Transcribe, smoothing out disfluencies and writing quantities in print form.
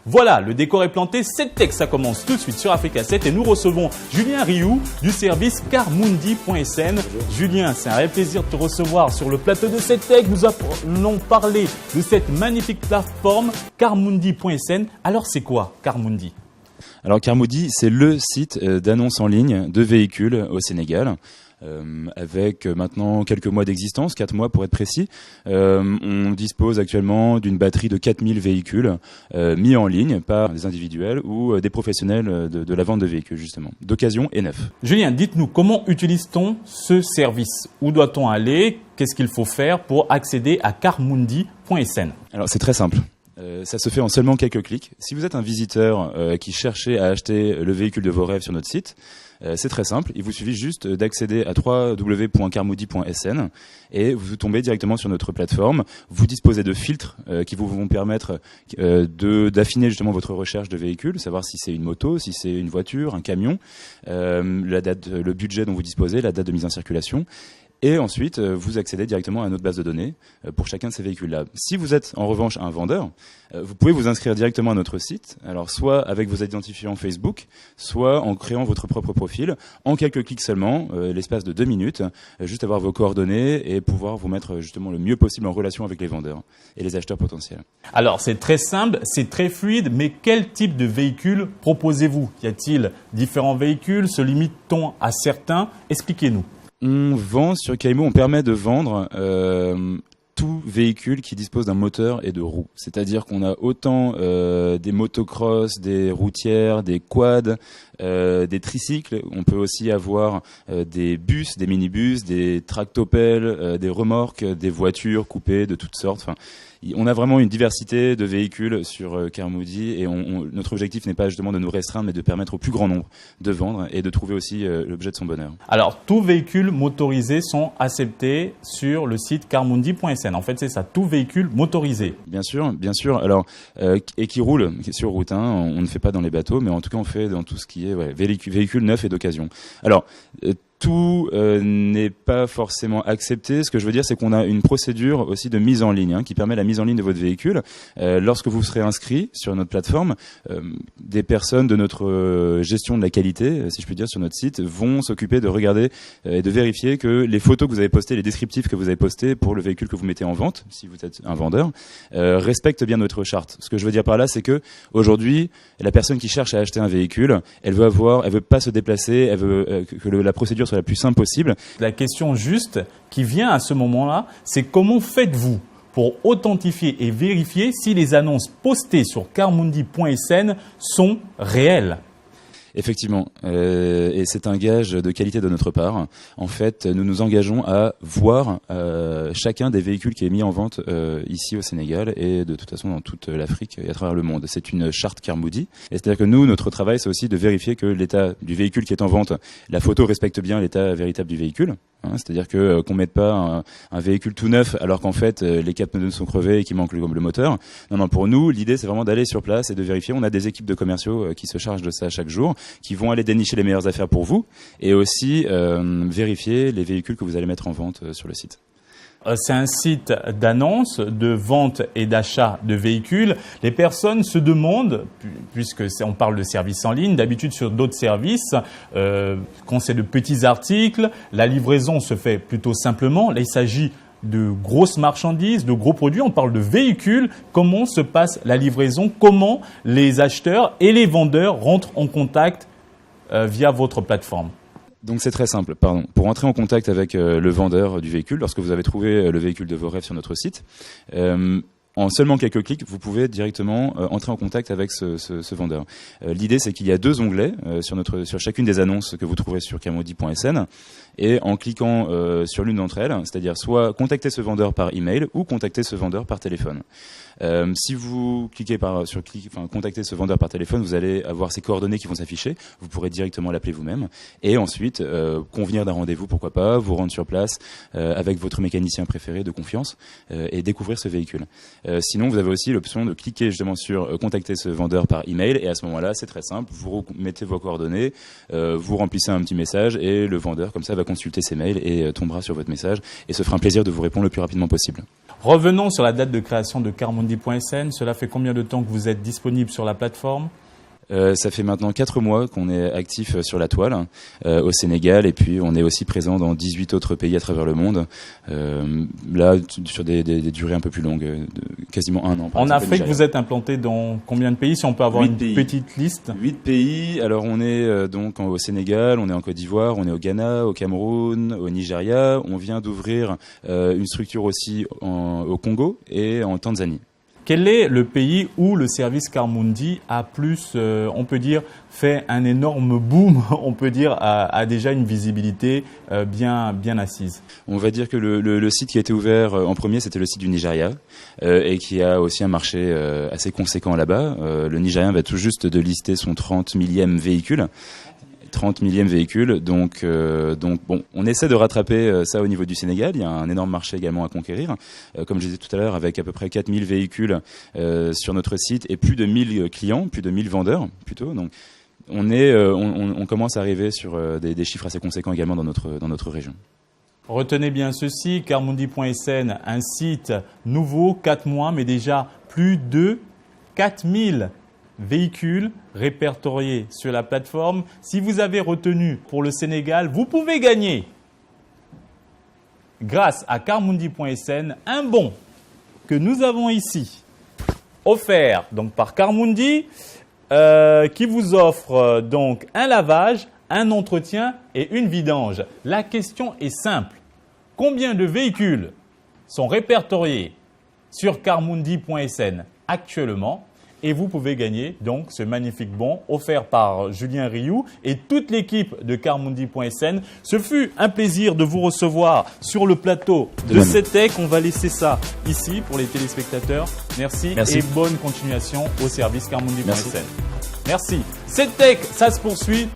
Voilà, le décor est planté, c'est texte, ça commence tout de suite sur Africa 7 et nous recevons Julien Rioux du service carmundi.sn. Julien, c'est un réel plaisir de te recevoir sur le plateau de CETEC. Nous allons parler de cette magnifique plateforme carmundi.sn. Alors c'est quoi Carmundi ? Alors Carmundi, c'est le site d'annonce en ligne de véhicules au Sénégal. Avec maintenant quelques mois d'existence, 4 mois pour être précis. On dispose actuellement d'une batterie de 4000 véhicules mis en ligne par des individuels ou des professionnels de la vente de véhicules justement, d'occasion et neufs. Julien, dites-nous, comment utilise-t-on ce service ? Où doit-on aller ? Qu'est-ce qu'il faut faire pour accéder à carmundi.sn ? Alors c'est très simple. Ça se fait en seulement quelques clics. Si vous êtes un visiteur qui cherchez à acheter le véhicule de vos rêves sur notre site, c'est très simple. Il vous suffit juste d'accéder à www.carmundi.sn et vous tombez directement sur notre plateforme. Vous disposez de filtres qui vous vont permettre d'affiner justement votre recherche de véhicule, savoir si c'est une moto, si c'est une voiture, un camion, la date, le budget dont vous disposez, la date de mise en circulation. Et ensuite, vous accédez directement à notre base de données pour chacun de ces véhicules-là. Si vous êtes en revanche un vendeur, vous pouvez vous inscrire directement à notre site, alors soit avec vos identifiants Facebook, soit en créant votre propre profil, en quelques clics seulement, l'espace de 2 minutes, juste avoir vos coordonnées et pouvoir vous mettre justement le mieux possible en relation avec les vendeurs et les acheteurs potentiels. Alors c'est très simple, c'est très fluide, mais quel type de véhicule proposez-vous ? Y a-t-il différents véhicules ? Se limite-t-on à certains ? Expliquez-nous. On vend sur Kaimo, on permet de vendre tout véhicule qui dispose d'un moteur et de roues. C'est-à-dire qu'on a autant des motocross, des routières, des quads, des tricycles. On peut aussi avoir des bus, des minibus, des tractopelles, des remorques, des voitures coupées de toutes sortes. Enfin, on a vraiment une diversité de véhicules sur Carmundi et notre objectif n'est pas justement de nous restreindre mais de permettre au plus grand nombre de vendre et de trouver aussi l'objet de son bonheur. Alors, tous véhicules motorisés sont acceptés sur le site carmundi.sn. En fait, c'est ça, tout véhicule motorisé. Bien sûr, bien sûr. Alors, et qui roule sur route, hein. On ne fait pas dans les bateaux, mais en tout cas, on fait dans tout ce qui est véhicules neufs et d'occasion. Alors, tout n'est pas forcément accepté. Ce que je veux dire, c'est qu'on a une procédure aussi de mise en ligne qui permet la mise en ligne de votre véhicule. Lorsque vous serez inscrit sur notre plateforme, des personnes de notre gestion de la qualité, si je puis dire, sur notre site, vont s'occuper de regarder et de vérifier que les photos que vous avez postées, les descriptifs que vous avez postés pour le véhicule que vous mettez en vente, si vous êtes un vendeur, respectent bien notre charte. Ce que je veux dire par là, c'est que aujourd'hui, la personne qui cherche à acheter un véhicule, elle veut pas se déplacer, elle veut que la procédure soit la plus simple possible. La question juste qui vient à ce moment-là, c'est comment faites-vous pour authentifier et vérifier si les annonces postées sur carmundi.sn sont réelles ? Effectivement, et c'est un gage de qualité de notre part. En fait, nous nous engageons à voir chacun des véhicules qui est mis en vente ici au Sénégal et de toute façon dans toute l'Afrique et à travers le monde. C'est une charte Carmundi. Et c'est-à-dire que nous, notre travail, c'est aussi de vérifier que l'état du véhicule qui est en vente, la photo respecte bien l'état véritable du véhicule. C'est-à-dire que qu'on mette pas un véhicule tout neuf alors qu'en fait les 4 pneus sont crevés et qu'il manque le moteur. Non, pour nous, l'idée c'est vraiment d'aller sur place et de vérifier. On a des équipes de commerciaux qui se chargent de ça chaque jour, qui vont aller dénicher les meilleures affaires pour vous et aussi vérifier les véhicules que vous allez mettre en vente sur le site. C'est un site d'annonce, de vente et d'achat de véhicules. Les personnes se demandent, puisque on parle de services en ligne, d'habitude sur d'autres services, quand c'est de petits articles, la livraison se fait plutôt simplement. Là, il s'agit de grosses marchandises, de gros produits. On parle de véhicules. Comment se passe la livraison ? Comment les acheteurs et les vendeurs rentrent en contact via votre plateforme ? Donc c'est très simple, Pour entrer en contact avec le vendeur du véhicule, lorsque vous avez trouvé le véhicule de vos rêves sur notre site, en seulement quelques clics, vous pouvez directement entrer en contact avec ce vendeur. L'idée, c'est qu'il y a 2 onglets sur chacune des annonces que vous trouverez sur carmundi.sn. Et en cliquant sur l'une d'entre elles, c'est-à-dire soit contacter ce vendeur par email ou contacter ce vendeur par téléphone. Si vous cliquez contacter ce vendeur par téléphone, vous allez avoir ses coordonnées qui vont s'afficher. Vous pourrez directement l'appeler vous-même et ensuite convenir d'un rendez-vous, pourquoi pas, vous rendre sur place avec votre mécanicien préféré de confiance et découvrir ce véhicule. Sinon, vous avez aussi l'option de cliquer justement sur contacter ce vendeur par email et à ce moment-là, c'est très simple. Vous mettez vos coordonnées, vous remplissez un petit message et le vendeur comme ça va consulter ses mails et tombera sur votre message et se fera un plaisir de vous répondre le plus rapidement possible. Revenons sur la date de création de Carmundi.sn. Cela fait combien de temps que vous êtes disponible sur la plateforme ? Ça fait maintenant 4 mois qu'on est actif sur la toile au Sénégal, et puis on est aussi présent dans 18 autres pays à travers le monde, là sur des durées un peu plus longues, quasiment 1 an. En Afrique, vous êtes implanté dans combien de pays, si on peut avoir une petite liste ? 8 pays. Alors on est donc au Sénégal, on est en Côte d'Ivoire, on est au Ghana, au Cameroun, au Nigeria. On vient d'ouvrir une structure aussi au Congo et en Tanzanie. Quel est le pays où le service Carmundi a plus, on peut dire, fait un énorme boom, on peut dire, a déjà une visibilité bien assise? On va dire que le site qui a été ouvert en premier, c'était le site du Nigeria, et qui a aussi un marché assez conséquent là-bas. Le Nigerien va tout juste de lister son 30 millième véhicule. 30 millième véhicule, donc bon, on essaie de rattraper ça au niveau du Sénégal. Il y a un énorme marché également à conquérir, comme je disais tout à l'heure, avec à peu près 4000 véhicules sur notre site et plus de 1000 clients, plus de 1000 vendeurs plutôt. Donc on commence à arriver sur des chiffres assez conséquents également dans notre région. Retenez bien ceci, Carmundi.sn, un site nouveau, 4 mois, mais déjà plus de 4000 véhicules répertoriés sur la plateforme. Si vous avez retenu pour le Sénégal, vous pouvez gagner, grâce à Carmundi.sn, un bon que nous avons ici, offert donc par Carmundi, qui vous offre donc un lavage, un entretien et une vidange. La question est simple. Combien de véhicules sont répertoriés sur Carmundi.sn actuellement? Et vous pouvez gagner donc ce magnifique bon offert par Julien Rioux et toute l'équipe de Carmundi.sn. Ce fut un plaisir de vous recevoir sur le plateau de CETEC. On va laisser ça ici pour les téléspectateurs. Merci. Et bonne continuation au service Carmundi.sn. Merci. CETEC, ça se poursuit.